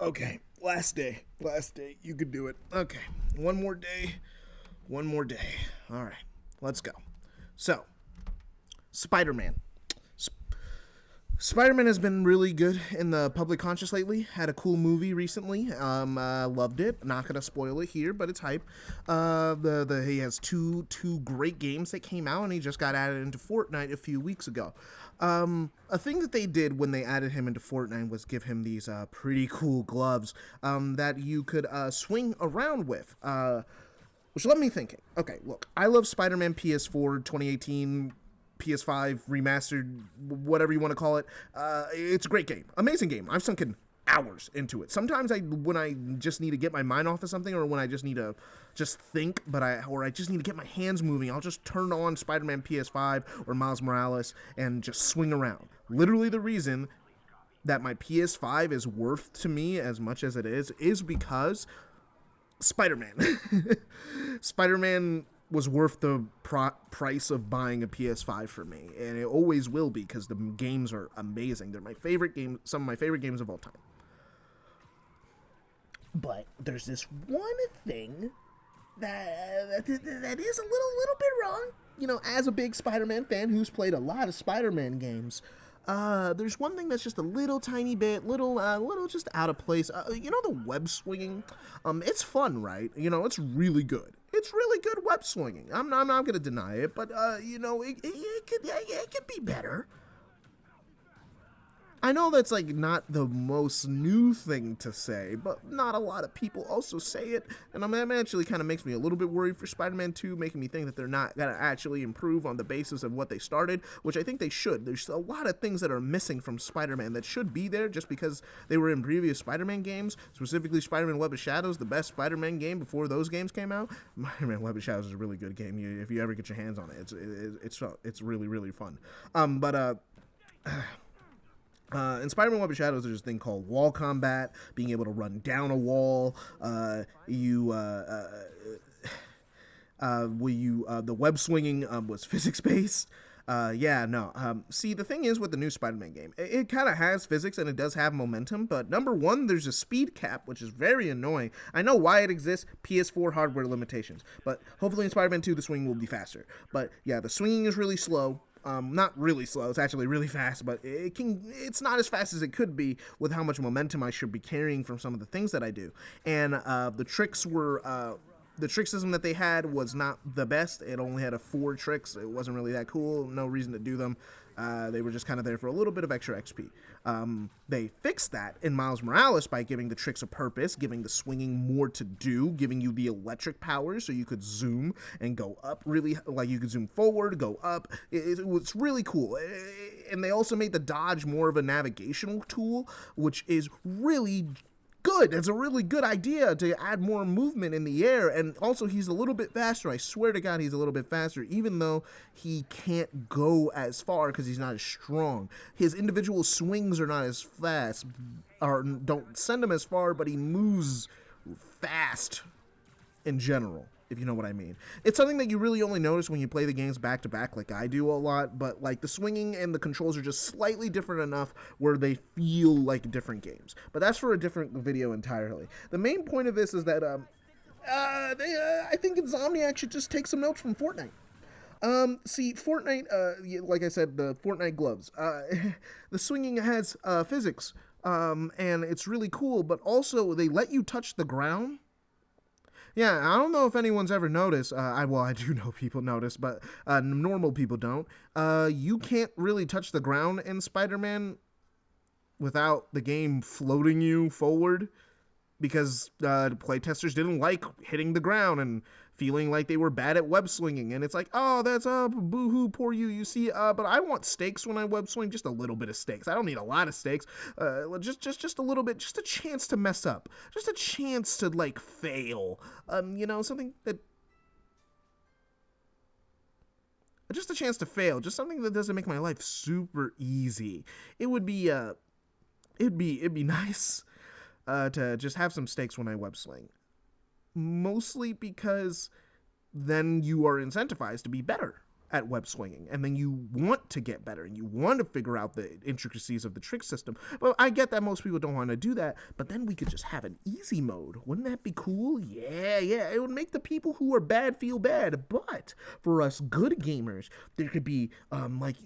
Okay, last day. You could do it. Okay, one more day. All right, let's go. So, Spider-Man. Spider-Man has been really good in the public conscious lately. Had a cool movie recently. Loved it. Not gonna spoil it here, but it's hype. He has two great games that came out, and he just got added into Fortnite a few weeks ago. A thing that they did when they added him into Fortnite was give him these pretty cool gloves that you could swing around with. Which left me thinking. Okay, look, I love Spider-Man PS4 2018. PS5 remastered, whatever you want to call it. It's a great game, amazing game. I've sunken hours into it. Sometimes when I just need to get my mind off of something, or when I just need to just think, or I just need to get my hands moving, I'll just turn on Spider-Man PS5 or Miles Morales and just swing around. Literally, the reason that my PS5 is worth to me as much as it is because Spider-Man. Spider-Man was worth the price of buying a PS5 for me, and it always will be because the games are amazing. They're my favorite game, some of my favorite games of all time. But there's this one thing that is a little bit wrong. You know, as a big Spider-Man fan who's played a lot of Spider-Man games, there's one thing that's just a little tiny bit, little just out of place. You know, the web swinging. It's fun, right? You know, it's really good. It's really good web swinging. I'm not gonna deny it, but you know, it could be better. I know that's like not the most new thing to say, but not a lot of people also say it, and it actually kind of makes me a little bit worried for Spider-Man 2, making me think that they're not going to actually improve on the basis of what they started, which I think they should. There's a lot of things that are missing from Spider-Man that should be there just because they were in previous Spider-Man games, specifically Spider-Man Web of Shadows, the best Spider-Man game before those games came out. Spider-Man Web of Shadows is a really good game. If you ever get your hands on it, it's really, really fun. In Spider-Man Web of Shadows, there's this thing called wall combat, being able to run down a wall. The web swinging was physics-based. See, the thing is with the new Spider-Man game, it kind of has physics and it does have momentum, but number one, there's a speed cap, which is very annoying. I know why it exists, PS4 hardware limitations, but hopefully in Spider-Man 2, the swing will be faster. But yeah, the swinging is really slow. Not really slow, it's actually really fast, but it's not as fast as it could be with how much momentum I should be carrying from some of the things that I do. And the tricks were, the trick system that they had was not the best. It only had 4 tricks. It wasn't really that cool. No reason to do them. They were just kind of there for a little bit of extra XP. They fixed that in Miles Morales by giving the tricks a purpose, giving the swinging more to do, giving you the electric powers so you could zoom and go up really, like you could zoom forward, go up. It was really cool. And they also made the dodge more of a navigational tool, which is really good. It's a really good idea to add more movement in the air, and also he's a little bit faster. I swear to God, he's a little bit faster, even though he can't go as far because he's not as strong. His individual swings are not as fast, or don't send him as far, but he moves fast in general, if you know what I mean. It's something that you really only notice when you play the games back to back like I do a lot, but like the swinging and the controls are just slightly different enough where they feel like different games. But that's for a different video entirely. The main point of this is that I think Insomniacs should just take some notes from Fortnite. See, Fortnite, like I said, the Fortnite gloves, the swinging has physics, and it's really cool, but also they let you touch the ground. Yeah, I don't know if anyone's ever noticed. I do know people notice, but normal people don't. You can't really touch the ground in Spider-Man without the game floating you forward, because playtesters didn't like hitting the ground and feeling like they were bad at web swinging. And it's like, oh, that's boo-hoo, poor you. You see, but I want stakes when I web swing, just a little bit of stakes. I don't need a lot of stakes. Just a little bit, just a chance to mess up, just a chance to like fail. You know, something that. Just a chance to fail, just something that doesn't make my life super easy. It'd be nice to just have some stakes when I web sling. Mostly because then you are incentivized to be better at web swinging, and then you want to get better and you want to figure out the intricacies of the trick system. But I get that most people don't want to do that, but then we could just have an easy mode. Wouldn't that be cool? Yeah, it would make the people who are bad feel bad. But for us good gamers, there could be like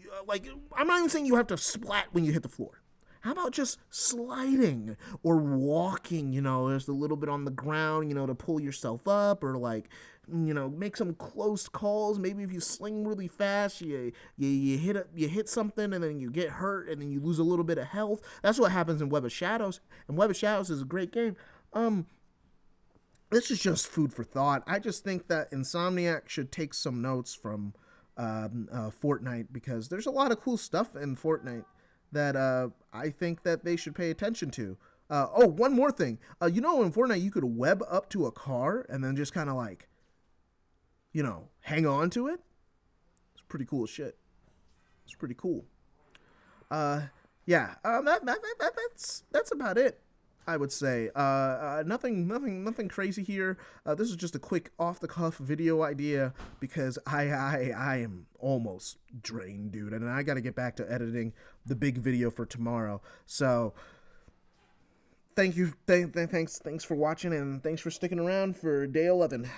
I'm not even saying you have to splat when you hit the floor. How about just sliding or walking, there's a little bit on the ground, to pull yourself up, or like, make some close calls. Maybe if you sling really fast, you hit something and then you get hurt and then you lose a little bit of health. That's what happens in Web of Shadows. And Web of Shadows is a great game. This is just food for thought. I just think that Insomniacs should take some notes from Fortnite, because there's a lot of cool stuff in Fortnite that I think that they should pay attention to. One more thing. In Fortnite you could web up to a car and then just kind of like, hang on to it. It's pretty cool as shit. It's pretty cool. That's about it, I would say. Nothing crazy here. This is just a quick off-the-cuff video idea because I am almost drained, dude, and I got to get back to editing the big video for tomorrow. So, thanks for watching, and thanks for sticking around for day 11.